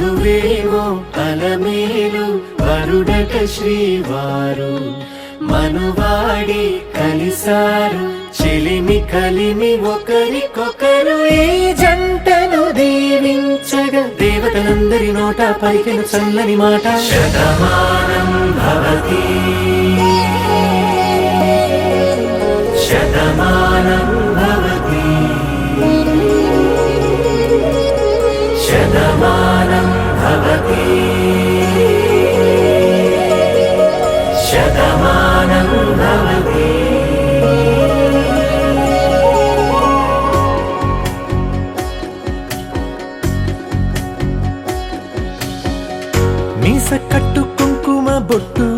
వధువేమో అలమేలు వరుడట శ్రీవారు మనువాడి కలిసారు చెలిమి కలిమి ఒకరికొకరు ఈ జంటను దీవించగా దేవతలందరి నోట పలికెను చల్లని మాట శతమానం భవతి శతమానం భవతి శతమానం భవతి శతమానం భవతి. మీస కట్టు కుంకుమ బొట్టు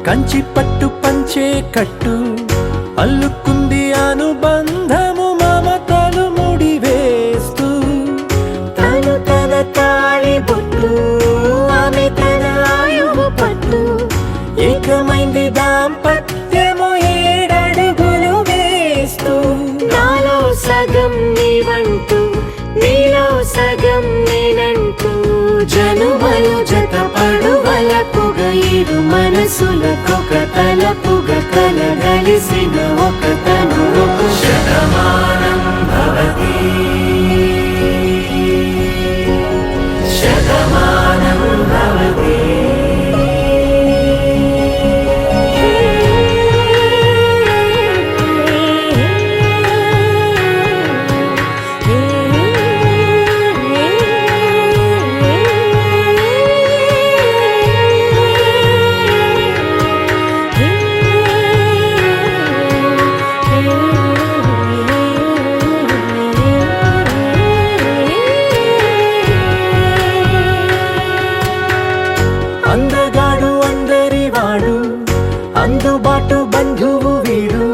కంచి పట్టు పంచే కట్టు అల్లుకుంది అనుబంధము మమతలు ముడివేస్తూ తను తన తాళి బొట్టు ఆమె తన ఆయువు పట్టు ఏకమైంది దాంపత్యము 7 అడుగులు వేస్తూ నాలో సగం నీవంటూ నీలో సగం నేనంటూ జనుమలు జతపడువలపుగ ఇరు మనసులకొక తలపుగ కలగలిసిన ఒక తను ఒక శతమానం భవతి శతమానం భవతి. అందగాడు అందరివాడు అందుబాటు బంధువు వీడు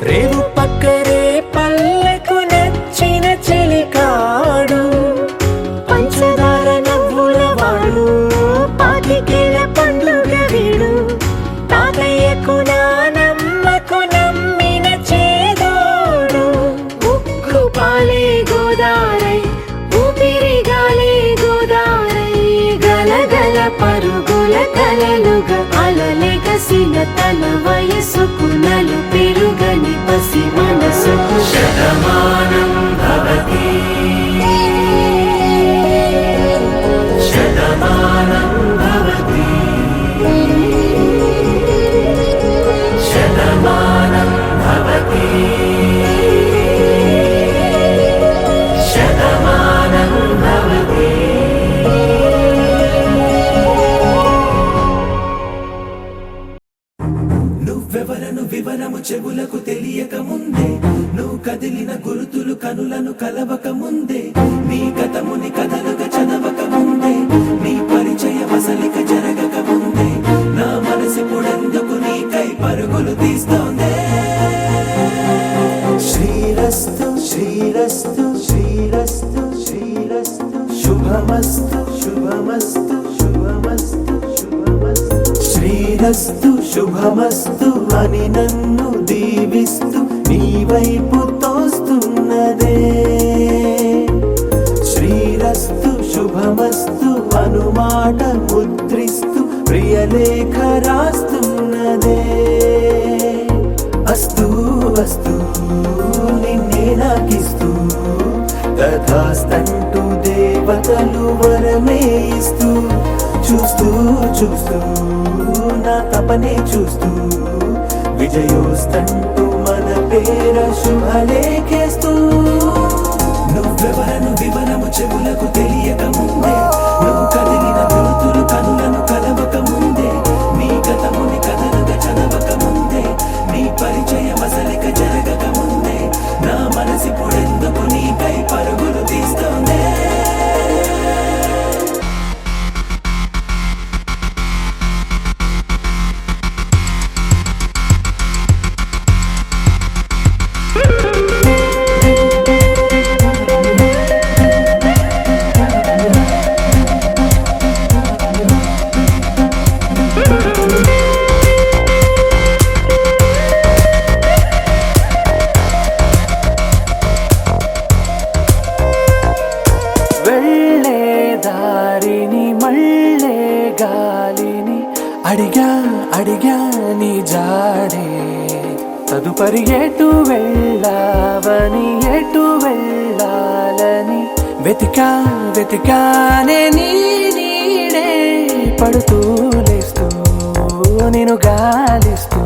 రేవు పక్కరే పల్లెకు నచ్చిన చెలికాడు పంచదార నవ్వుల వాడు పాతికేల పండుగ వీడు తాతయ్యకు నానమ్మకు నమ్మిన చేదోడు ఉక్కు పాలే గోదారై ఊపిరి గాలే గోదారై గలగల పరుగుల కలలుగా అలలెగసిన తన వయసుకు నలు పెరుగని పసి మనసుకు శతమానం భవతి శతమానం భవతి శతమానం భవతి శతమానం భవతి. నువ్వెవరను వివరము చెవులకు తెలియక ముందే నువ్వు కదిలిన గురుతులు కనులను కలవక ముందే నీ గతముని కథలుగా చదవక ముందే నీ పరిచయ వసలిక జరగక ముందే నా మనసి పొడెందుకు నీకై పరుగులు తీస్తోందే. శ్రీరస్తు శ్రీరస్తు శ్రీరస్తు శ్రీరస్తు శుభమస్తు శుభమస్తు శుభమస్తు శుభమస్తు శ్రీరస్తు శుభమస్తు అని నన్ను దీవిస్తూ నీ వైపు తోస్తున్నదే. శ్రీరస్తు శుభమస్తు అనుమాట ముద్రిస్తూ ప్రియలేఖ రాస్తున్నదే. అస్తు అస్తు నిన్నే నాకిస్తూ తథాస్తంటూ దేవతలు వరమే ఇస్తూ చూస్తూ చూస్తూ నా తపనే చూస్తూ విజయోస్తంటూ మన పేర శుభలేఖేస్తూ నువ్వెవరను వివరము చెవులకు తెలియక ముందే నువ్వు కదిలిన గురుతులు కనులను కలవక ముందే నీ గతముని కథలుగా చదవక ముందే నీ పరిచయ మసలిక జరగక ముందే నా మనసి పొడెందుకు నీకై పరుగులు తీస్తోందే. గాలిని అడిగా అడిగా నీ జాడే తదుపరి ఎటు వెళ్ళావని ఎటు వెళ్ళాలని వెతికా వెతికానే నీ నీడే పడుతూ లేస్తూ నేను గాలిస్తూ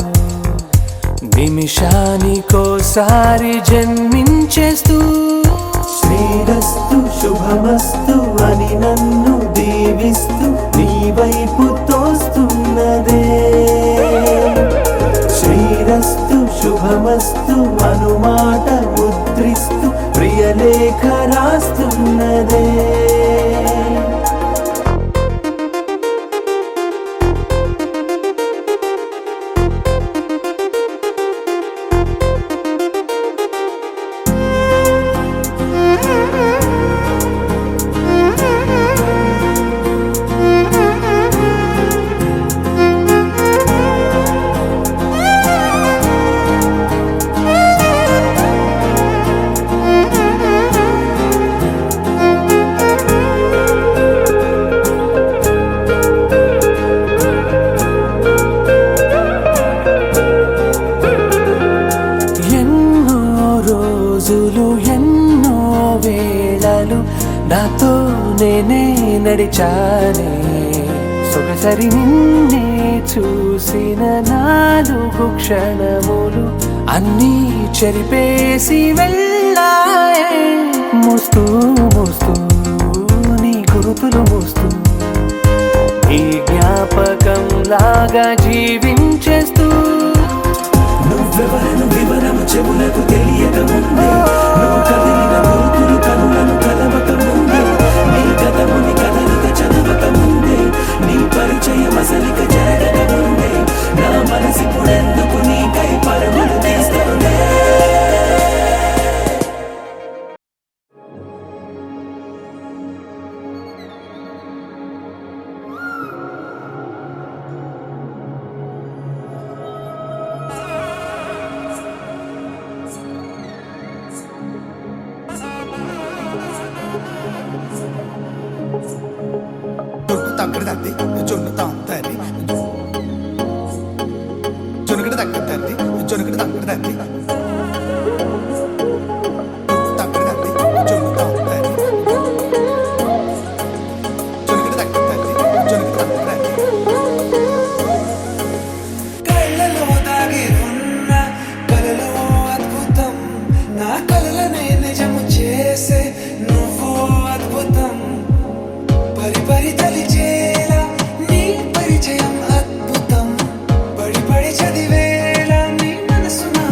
నిమిషానికోసారి జన్మించేస్తూ శ్రీరస్తు శుభమస్తు అని నన్ను దీవిస్తూ నీ వైపు తోస్తున్నదే శ్రీరస్తు శుభమస్తు అనుమాట ముద్రిస్తూ ప్రియలేఖ రాస్తున్నదే ఎన్నో వేళలు నాతో నేనే నడిచానే సొగసరి నిన్నే చూసిన 4 క్షణములు అన్నీ చెరిపేసి వెళ్ళాయే మోస్తూ మోస్తూ నీ గురుతులు మోస్తూ ఈ జ్ఞాపకం లాగా జీవించేస్తూ నువ్వెవరను వివరము చెవులకు తెలియక ముందే నువ్వు కదిలిన గురుతులు కనులను కలవక ముందే నీ గతముని కథలుగా చదవక ముందే నీ పరిచయం అసలిక జరగక ముందే నా మనసిప్పుడెందుకు నీకై పరుగులు తీస్తుందే తగ్గడ తల్లి జొన్ను తాంతల్లి జొనుగడ తగ్గ తల్లి జొనుగడ తగ్గడ తల్లి తగ్గడ తల్లి జొన్ను తాంతల్లి జొనుగడ తగ్గ తల్లి జొనుగడ తగ్గడ తల్లి కళ్ళలో దాగి ఉన్న కలలో అద్భుతం నా కలలనే నిజము చేసే నువ్వు అద్భుతం పరి పరి తలిచేలా నీ పరిచయం అద్భుతం పడి పడి చదివేలా నీ మనసు నా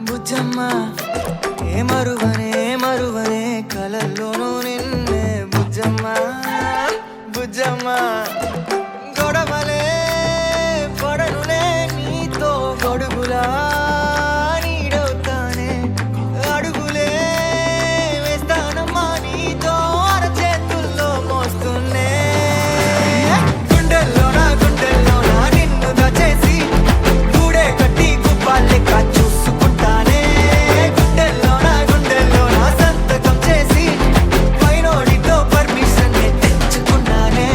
బుజ్జమ్మ ఏ మరువనే మరువనే కలల్లోనూ నిన్నే బుజ్జమ్మ బుజ్జమ్మ గొడవలే పడనులే నీతో గొడుగులా నీడవుతానే అడుగులే వేస్తానమ్మా నీతో అరచేతుల్లో మోస్తున్నే గుండెల్లోనా నిన్ను దచేసి గూడే కట్టి గుప్పాలెక్క చూసుకుంటానే గుండెల్లోనా సంతకం చేసి పైనోడితో పర్మిషన్ తెచ్చుకున్నానే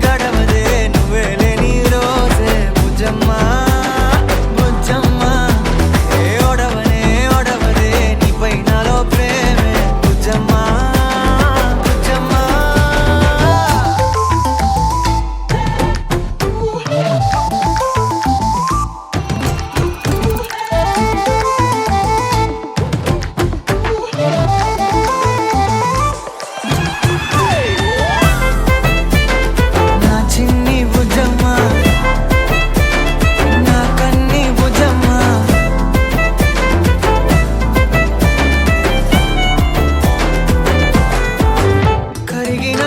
గడవదే నువ్వే లేని రోజే బుజ్జమ్మ బుజ్జమ్మ ఒడవదే నీపై నాలో ప్రేమే బుజ్జమ్మ బుజ్జమ్మ నా చిన్ని బుజ్జమ్మ నా కన్ని బుజ్జమ్మ కరిగిన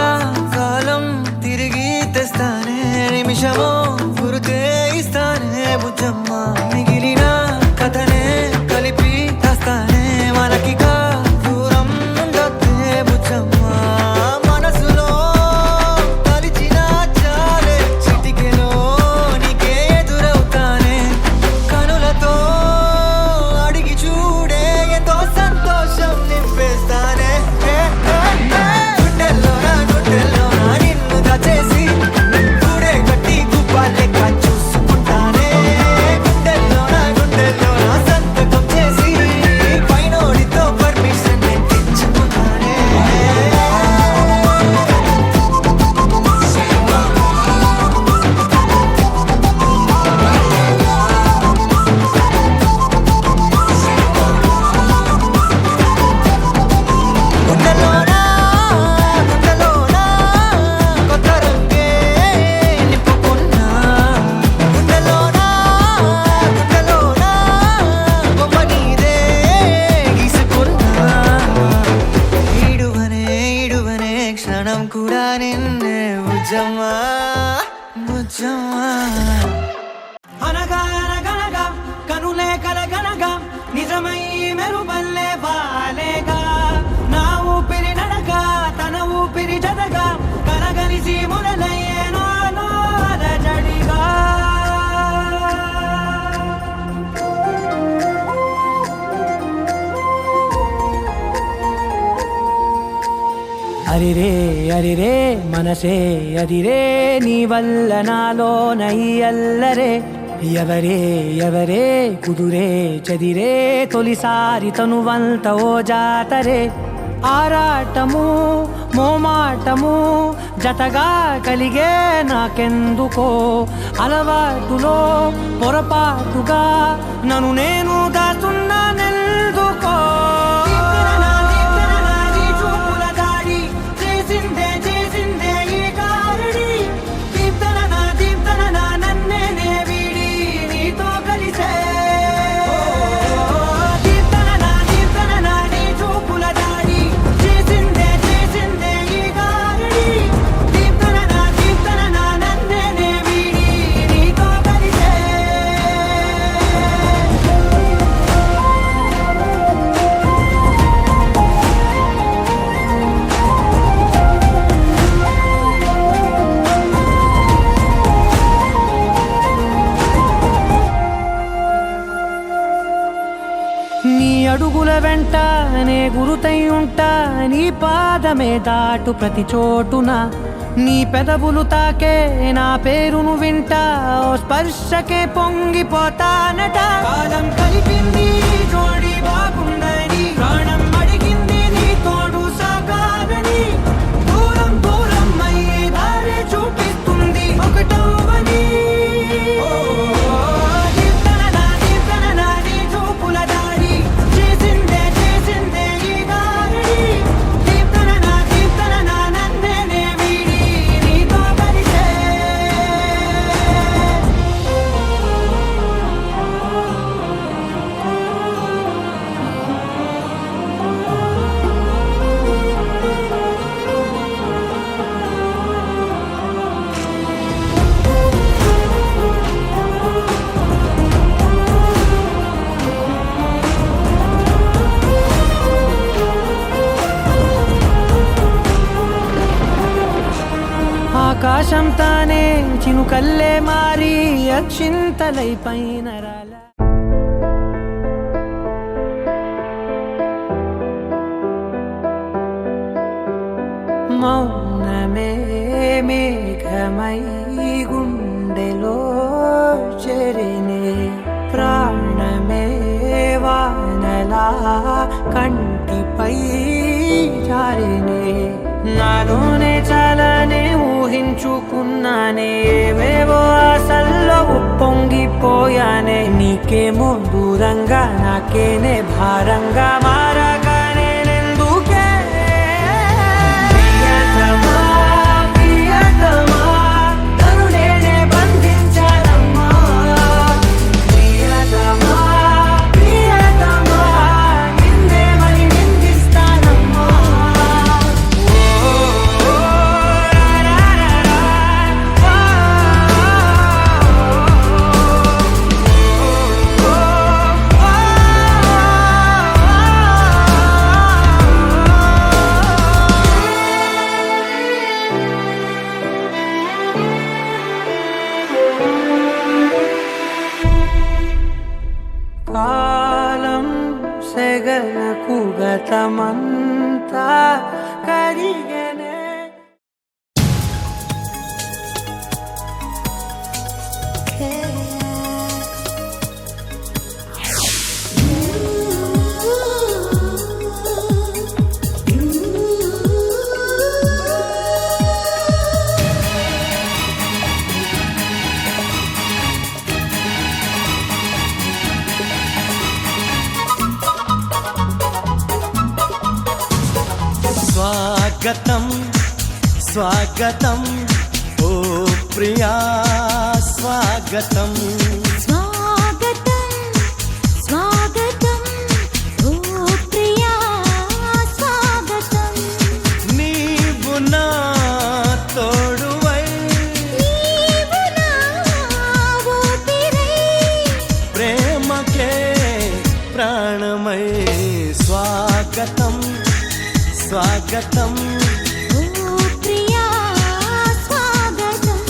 కాలం తిరిగి తెస్తానే నిమిషమో గురుతే ఇస్తానే బుజ్జమ్మ మిగిలిన కథనే కలిపి రాస్తానే మనకిగా దూరం ఉండొద్దే బుజ్జమ్మ మనసులో తలిచిన చాలే చిటికెలో నీకే ఎదురవుతానే కనులతో అడిగి చూడే ఎంతో సంతోషం నింపేస్తానే గుండెల్లోనా నిన్ను దచేసి గూడే కట్టి గుప్పాలెక్క చూసుకుంటానే గుండెల్లోనా సంతకం చేసి పైనోడితో పర్మిషన్ తెచ్చుకున్నానే గుండెల్లోనా కొత్త రంగే నింపుకున్నా గుండెల్లోనా బొమ్మ నీదే గీసుకున్నా ఈడువనే క్షణం కూడా నిన్నే బుజ్జమ్మ బుజ్జమ్మ అనగా కనులే కలగనగా నిజమై మెరుపల్లే బాలేగా నా ఊపిరి నడగా తన ఊపిరి జతగా కలగలిసి మొదలయ్యేనో అలజడిగా అరిరే మనసే అదిరే నీ వల్ల నాలో నయ్యల్లరే ఎవరే కుదురే చదిరే తొలిసారి తనువంత ఓ జాతరే ఆరాటము మోమాటము జతగా కలిగే నాకెందుకో అలవాటులో పొరపాటుగా నన్ను నేను దాస్తున్నానెందుకో చేసిందే ఈ కారడి దీప్తన నన్నే వీడి నీతో కలిసే దీప్తన నీ చూపుల దాడి చేసిందే ఈ కారడి దీప్తన నన్నే వీడి నీతో కలిసే నీ అడుగుల వెంట నే గురుతై ఉంటా నీ పాదమే దాటు ప్రతి చోటున నీ పెదవులు తాకే నా పేరును వింటా ఓ స్పర్శకే పొంగిపోతానట కాలం కలిపింది జోడి బాగుందని ప్రాణం అడిగింది నీ తోడు సాగాలని దూరం అయ్యే దారి చూపిస్తుంది ఒకటవని దీప్తన ఆకాశం తానే చినుకల్లే మారి అక్షింతలై పైన రాల మౌనమే మేఘమై గుండెలో చెరినే ప్రాణమే వానలా కంటిపై జారినే నాలోనే చాలానే ఊహించుకున్నానే ఏవేవో ఆశల్లో ఉప్పొంగిపోయానే నీకేమో దూరంగా నాకేనే భారంగా మారగానే నెందుకే ప్రియతమా ప్రియతమా నన్ను నేనే బంధించానమ్మా ప్రియతమా ప్రియతమా నిన్నే మరి నిందిస్తానమ్మా కాలం సెగలకు గతమంతా కరిగనే స్వాగతం స్వాగతం ఓ ప్రియా స్వాగతం స్వాగతం స్వాగతం ఓ ప్రియా స్వాగతం నీవు నా తోడువై నీవు నా ఊపిరై ప్రేమకే ప్రాణమై స్వాగతం స్వాగతం ఓ ప్రియా స్వాగతం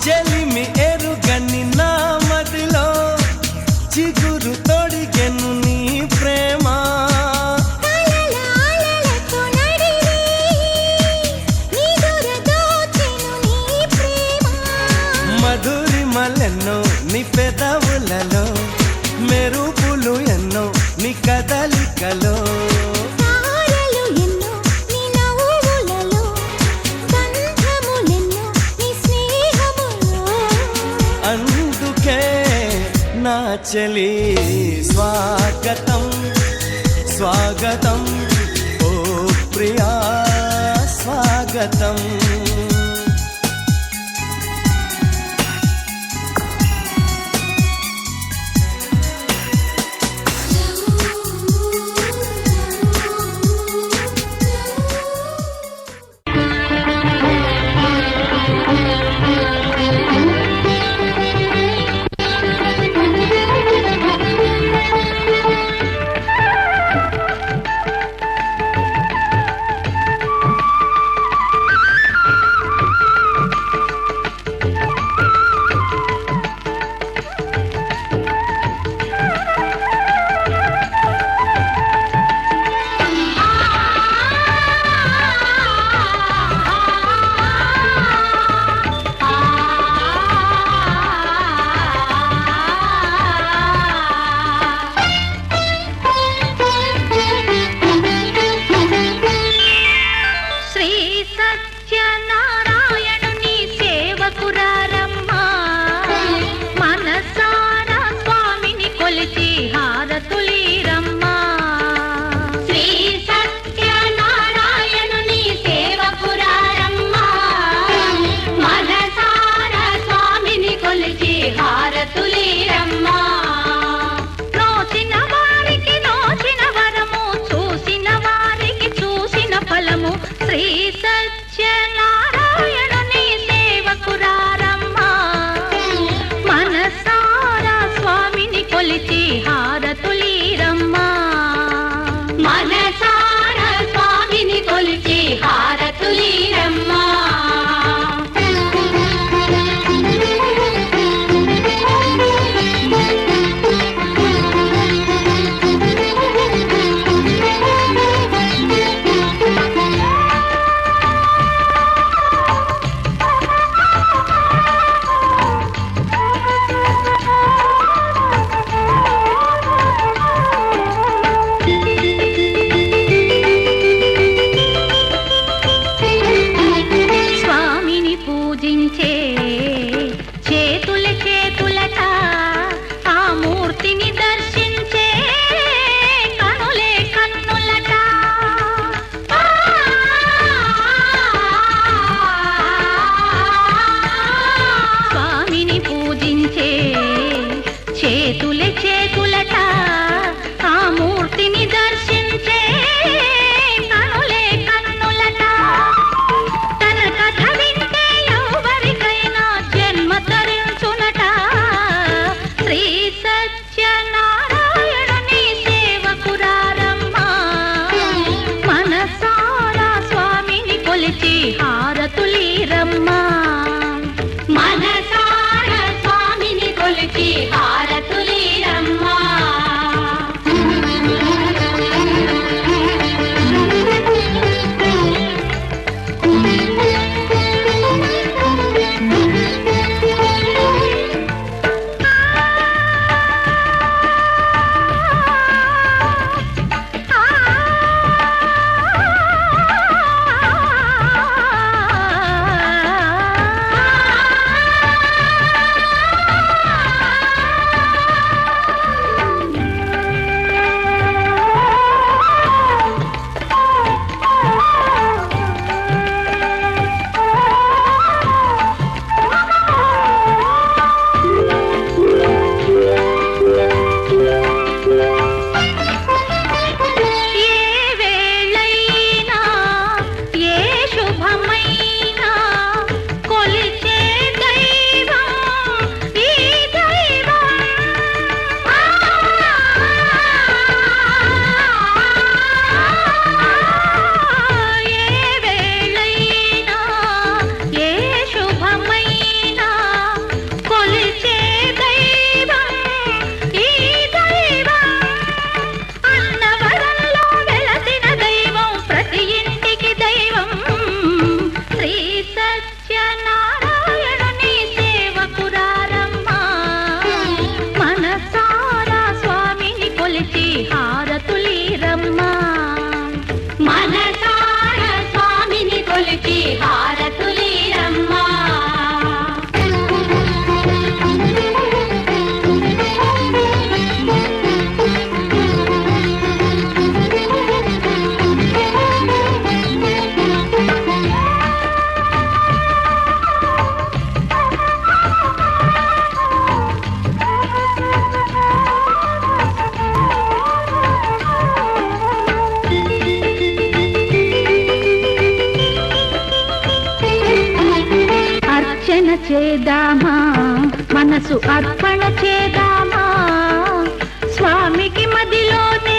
చెలిమి ఎరుగని నా మదిలో చిగురు తొడిగెను నీ ప్రేమ కలలాలలతో నడిరి నిదుర దోచెను నీ ప్రేమ మధురిమలెన్నో నీ పెదవులలో మెరుపులు ఎన్నో నీ కదలికలో తారలు ఎన్నో నీ నవ్వులలో గంధములెన్నో నీ స్నేహములో అందుకే నా చెలి స్వాగతం స్వాగతం ఓ ప్రియా స్వాగతం కొలిచి హారతులీరమ్మా మనసారా స్వామిని కొలిచి హారతులీరమ్మా చేదామా మనసు అర్పణ చేదామా స్వామికి మదిలోనే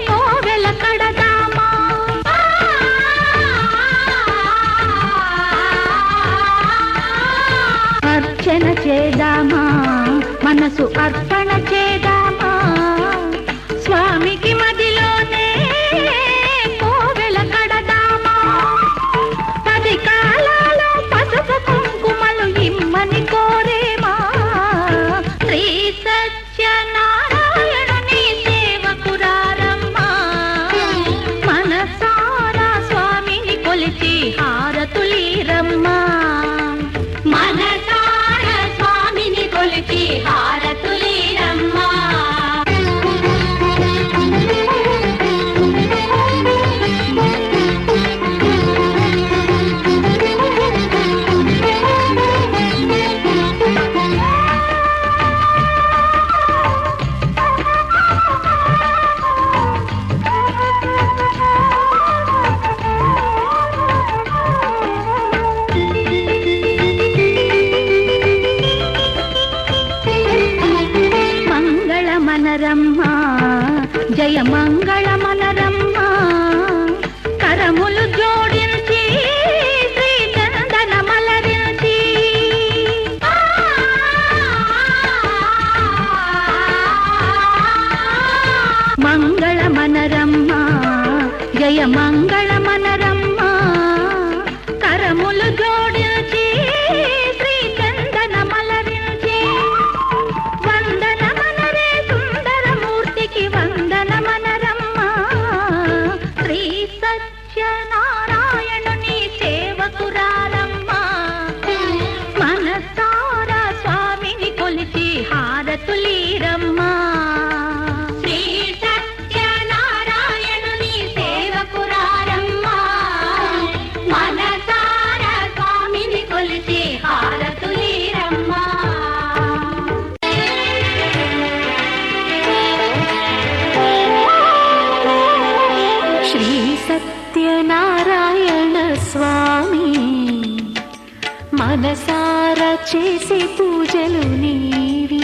కోవెల కడదామా అర్చన చేదామా మనసు అర్పణ చేదామా స్వామికి మదిలోనే కోవెల కడదామా పది కాలాలో పసుపు కుంకుమలు ఇమ్మని కోరేమా శ్రీ సత్యనారాయణుని సేవకురారమ్మా మనసారా స్వామిని కొలిచి హారతులీరమ్మా మనసారా స్వామిని కొలిచి హారతులీరమ్మా మనరమ్మ జయమంగళమనరమ్మ కరములు జోడించి శ్రీచందన మలరించి మంగళమనరమ్మ జయమంగళమనరమ్మ కరములు జోడించి శ్రీచందన మలరించి వందనమనరే సుందరమూర్తికి వందనమనరమ్మ శ్రీ సత్యనారాయణుని సేవకురారమ్మ మనసారా స్వామిని కొలిచి హారతులీరమ్మ శ్రీ సత్యనారాయణుని సేవకురారమ్మ మనసారా స్వామిని కొలిచి హారతులీరమ్మ శ్రీ సత్యనారాయణ స్వామి మనసారా చేసే పూజలు నీవి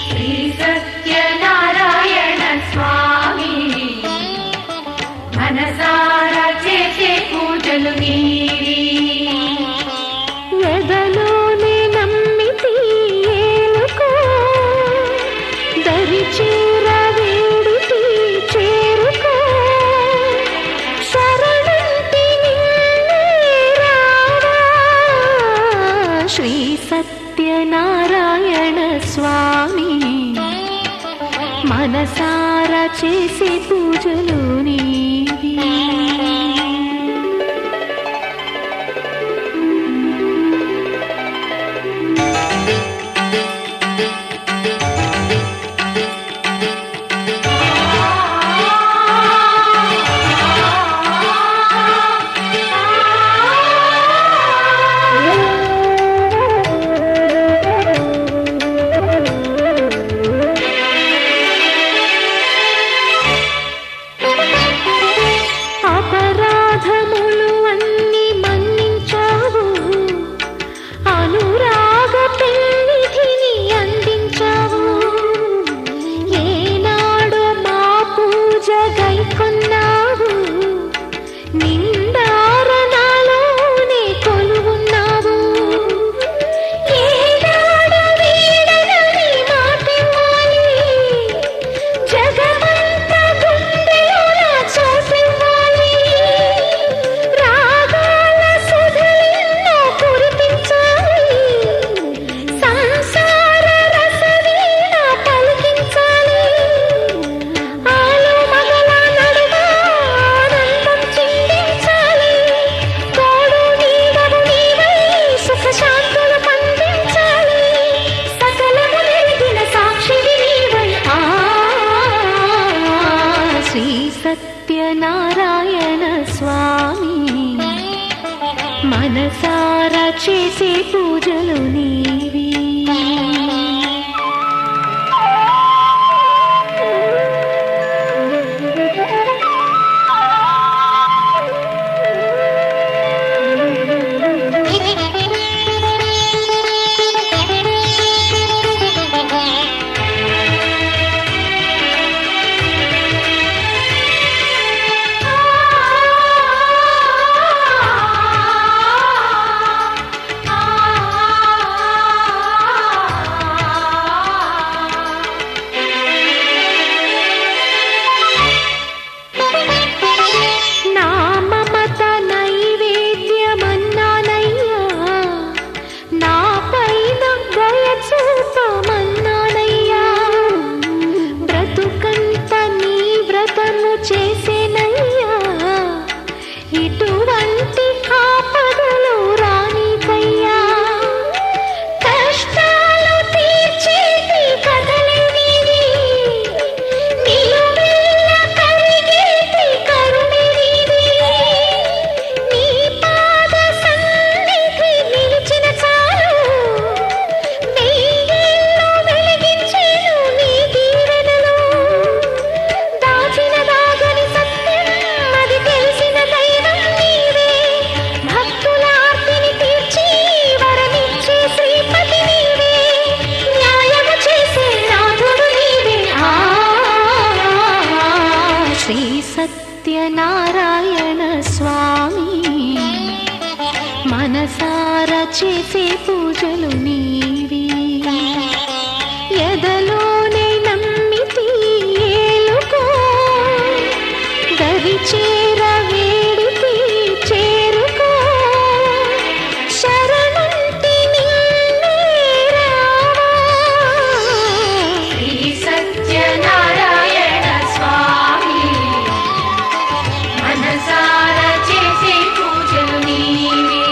శ్రీ సత్యనారాయణ స్వామి మనసారా చేసే పూజలు నీవి ఎదలోనే నమ్మితి ఏలుకో దరి చేర వేడితి చేరుకో శరణంటి నిన్నే రావా శ్రీ సత్యనారాయణ స్వామి మనసారా చేసే పూజలు నీవి అపరాధములు అన్ని మన్నించావు అనురాగ పెన్నిధిని అందించావు ఏనాడు మా పూజ గైకొన్నావు నిండారణాలోనే కొలువున్నావు ఏనాడు వీడనని మాటివ్వాలి జగమంత గుండెలోన చూసివ్వాలి రాగాల సుధలెన్నో కురిపించాలి సంసార రసవీణ పలికించాలి ఆలు మగల నడుమ ఆనందం చిందించాలి తోడు నీడవు నీవై సుఖ శాంతులు పండించాలి సకలము నెరిగిన సాక్షివి నీవై శ్రీ సత్యనారాయణ స్వామి మనసారా చేసే పూజలు నీవి ఆ చేసే పూజలు నీవి ఎదలోనే నమ్మితి ఏలుకో దరి చేర వేడితి చేరుకో శరణంటి నిన్నే రావా శ్రీ సత్యనారాయణ స్వామి మనసార చేసే పూజలు నీవి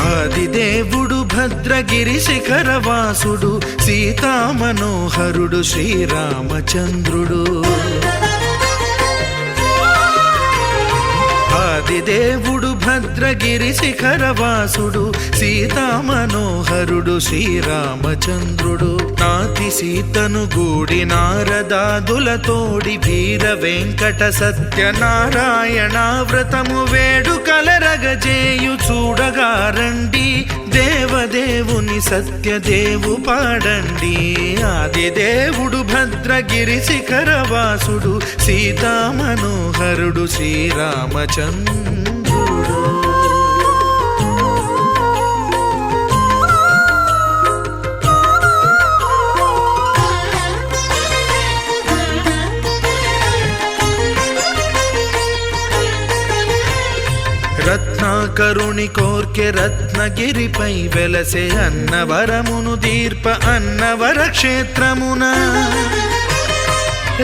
ఆదిదేవుడు భద్రగిరి శిఖరవాసుడు సీతామనోహరుడు శ్రీరామచంద్రుడు ఆదిదేవుడు భద్రగిరి శిఖరవాసుడు సీతామనోహరుడు శ్రీరామచంద్రుడు నాతి సీతను గూడి నారదాదులతోడి వీర వెంకట సత్యనారాయణ వ్రతము వేడుకలరగజేయు చూడగా రండి దేవదేవుని సత్యదేవు పాడండి ఆదిదేవుడు భద్రగిరి శిఖరవాసుడు సీతామనోహరుడు శ్రీరామచంద్రుడు రత్నాకరుని కోర్కె రత్నగిరిపై వెలసే అన్నవరమును దీర్ప అన్నవర క్షేత్రమున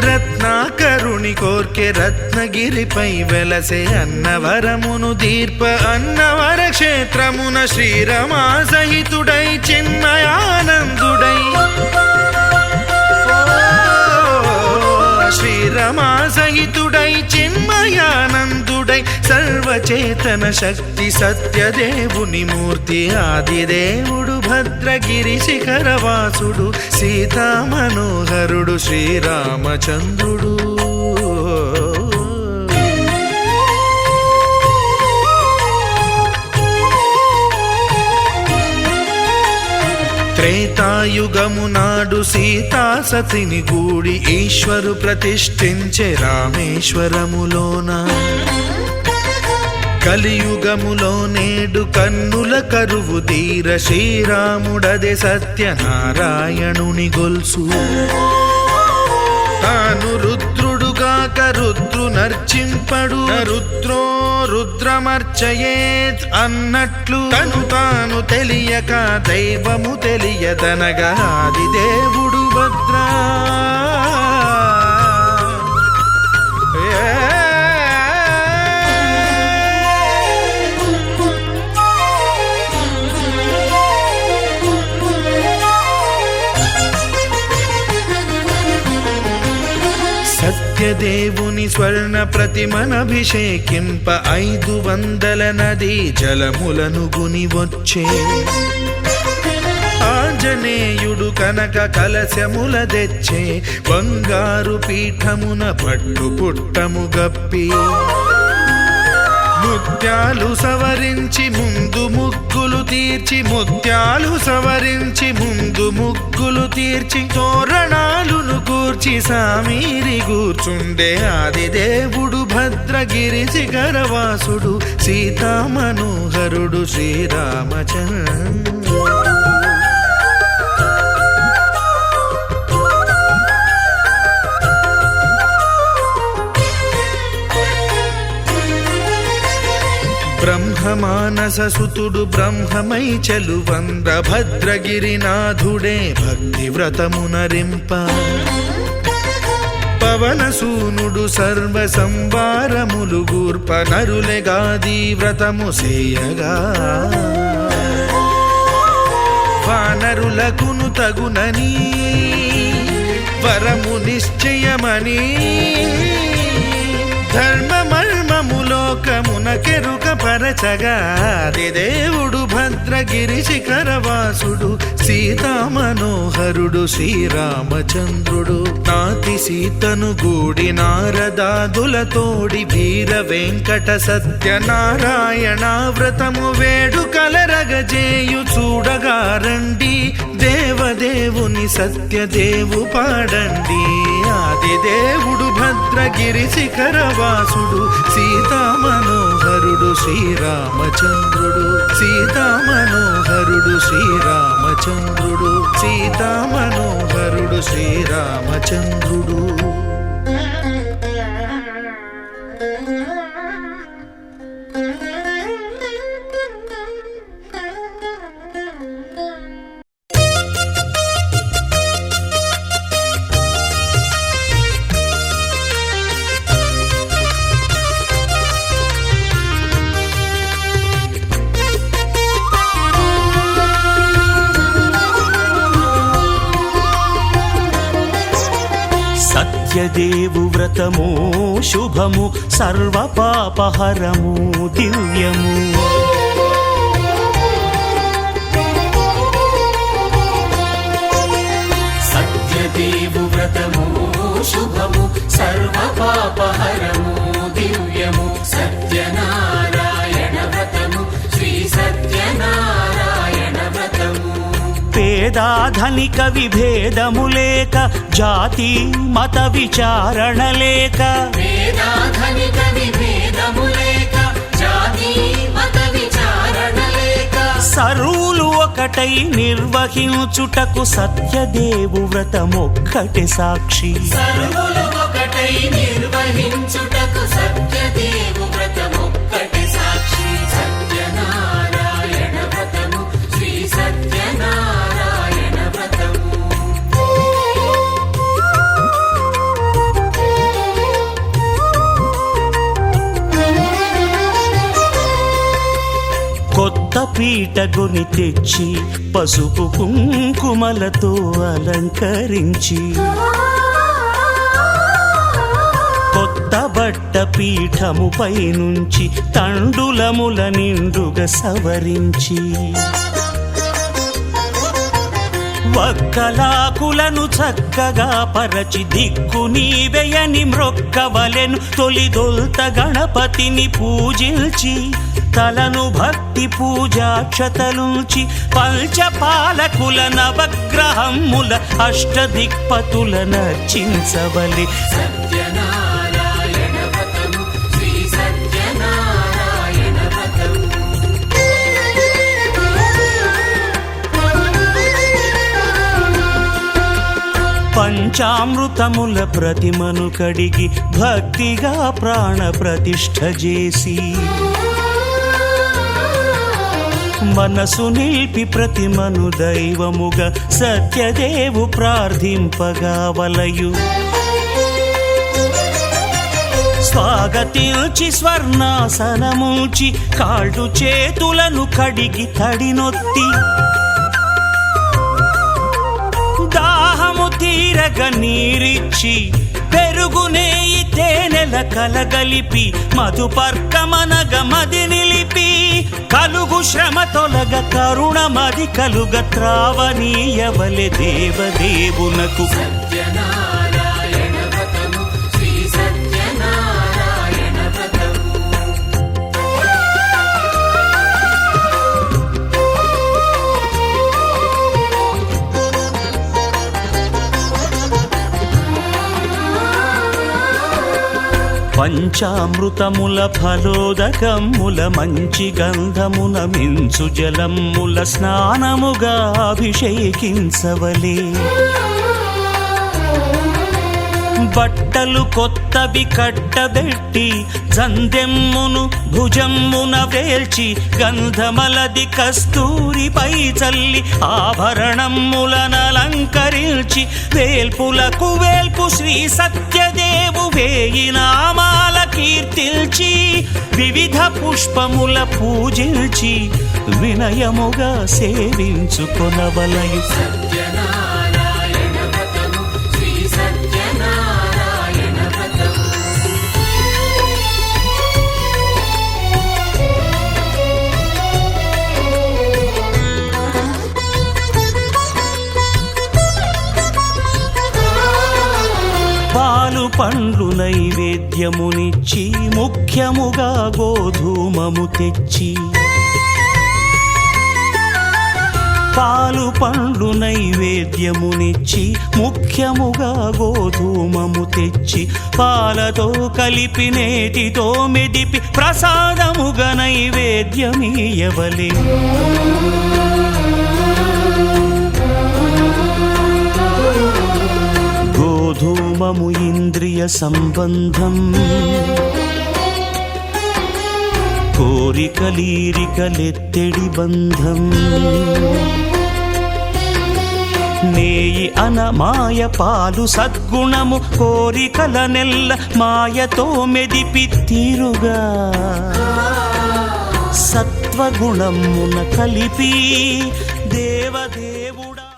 రత్నాకరుని కోర్కె రత్నగిరిపై వెలసే అన్నవరమును దీర్ప అన్నవర క్షేత్రమున శ్రీరమా సహితుడై చిన్మయానందుడై శ్రీరమా సహితుడై చిన్మయానందుడై సర్వచేతన శక్తి సత్యదేవుని మూర్తి ఆదిదేవుడు భద్రగిరి శిఖరవాసుడు సీతామనోహరుడు శ్రీరామచంద్రుడు త్రేతాయుగము నాడు సీతా సతిని గూడి ఈశ్వరు ప్రతిష్ఠించే రామేశ్వరములోన కలియుగములో నేడు కన్నుల కరువు తీర శ్రీరాముడదే సత్యనారాయణుని గొల్సు తాను రుద్రుడుగాక రుద్రు నర్చింపడు రుద్రో రుద్రమర్చయేత్ అన్నట్లు తను తాను తెలియక దైవము తెలియదనగా ఆదిదేవుడు భద్రా సత్యదేవుని స్వర్ణ ప్రతిమనభిషేకింప 500 నదీ జలములను గుని వచ్చే ఆంజనేయుడు కనక కలశముల తెచ్చే బంగారు పీఠమున పట్టు పుట్టము గప్పి ముత్యాలు సవరించి ముందు ముగ్గులు తీర్చి ముత్యాలు సవరించి ముందు ముగ్గులు తీర్చి తోరణాలును కూర్చి సామీరి కూర్చుండే ఆదిదేవుడు భద్రగిరి శిఖరవాసుడు సీతామనోహరుడు శ్రీరామచంద్రుడు బ్రహ్మమానస సుతుడు బ్రహ్మమై చెలువంద్ర భద్రగిరినాథుడే భక్తి వ్రతమునరింప పవనసూనుడు సర్వ సంవారములు గూర్ప నరులెగాది వ్రతము సేయగా వానరులకును తగునని వరము నిశ్చయమని ధర్మ మర్మములో లోకమున కెరుక పరచగా దేవుడు భద్రగిరి శిఖరవాసుడు సీతామనోహరుడు శ్రీరామచంద్రుడు నాతి సీతను గూడి నారదాదులతోడి వీర వెంకట సత్యనారాయణ వ్రతము వేడుకలరగజేయు చూడగా రండి దేవదేవుని సత్యదేవు పాడండి ఆది దేవుడు భద్రగిరి శిఖరవాసుడు సీతామనోహరుడు శ్రీరామచంద్రుడు సీతామనోహరుడు శ్రీరామచంద్రుడు సీతామనోహరుడు శ్రీరామచంద్రుడు సత్యదేవు వ్రతము శుభము సర్వపాపహరము దివ్యము సత్యదేవు వ్రతము శుభము సర్వపాపహరము దివ్యము సత్యనారాయణ వ్రతము శ్రీ సత్యనారాయణ వ్రతము పేదాధనిక విభేదము లేక జాతి మత విచారణ లేక వేదాధనిక విభేదము లేక జాతి మత విచారణ లేక సర్వులు ఒకటై నిర్వహించుటకు సత్యదేవు వ్రతమొక్కటి సాక్షి సర్వులు ఒకటై నిర్వహించుటకు సత్యదేవు వ్రతమొక్కటి సాక్షి సత్యనారాయణ వ్రతము శ్రీ సత్యనారాయణ వ్రతము కొత్త పీటగుని తెచ్చి పసుపు కుంకుమలతో అలంకరించి కొత్త బట్ట పీఠముపై నుంచి తండులముల నిండుగా సవరించి వక్కలాకులను చక్కగా పరచి దిక్కు నీవెయని మ్రొక్కవలెను తొలిదొల్త గణపతిని పూజించి తలను భక్తి పూజాక్షతలుంచి పంచపాలకుల నవగ్రహముల అష్టదిక్పతుల నర్చించవలి సత్యనారాయణ వ్రతము శ్రీ సత్యనారాయణ వ్రతము పంచామృతముల ప్రతిమను కడిగి భక్తిగా ప్రాణ ప్రతిష్ఠ చేసి మనసు నిలిపి ప్రతిమను దైవముగా సత్యదేవు ప్రార్థింపగా వలయు స్వాగతించి స్వర్ణాసనముంచి కాళ్ళు చేతులను కడిగి తడినొత్తి దాహము తీరగ నీరిచ్చి పెరుగునేయి తేనెల కలగలిపి మధుపర్కమనగ మది నిలిపి కలుగు శ్రమ తొలగ కరుణ మది కలుగ త్రావనీయవలె దేవదేవునకు సత్యనారాయణ వ్రతము శ్రీ సత్యనారాయణ వ్రతము పంచామృతముల ఫలోదకముల మంచి గంధమున మించు జలముల స్నానముగా అభిషేకించవలే బట్టలు కొత్తవి కట్టబెట్టి జందెమ్మును భుజమ్మున వేల్చి గంధమలది కస్తూరిపై చల్లి ఆభరణములనలంకరించి వేల్పులకు వేల్పు శ్రీ సత్యదేవు వేయి నామాల కీర్తిల్చి వివిధ పుష్పముల పూజించి వినయముగా సేవించుకొనవలయు సత్యనారాయణ వ్రతము శ్రీ సత్యనారాయణ వ్రతము పండ్లు నైవేద్యమునిచ్చి ముఖ్యముగా గోధూమము తెచ్చి పాలు పండ్లు నైవేద్యమునిచ్చి ముఖ్యముగా గోధూమము తెచ్చి పాలతో కలిపి నేతితో మెదిపి ప్రసాదముగా నైవేద్యమీయవలే గోధూమము ఇంద్రియ సంబంధం కోరికలీరికలెత్తెడి బంధం నేయి అనమాయ పాలు సద్గుణము కోరికల నెల్ల మాయతో మెదిపి తీరుగా సత్వగుణమున కలిపి దేవదేవుడా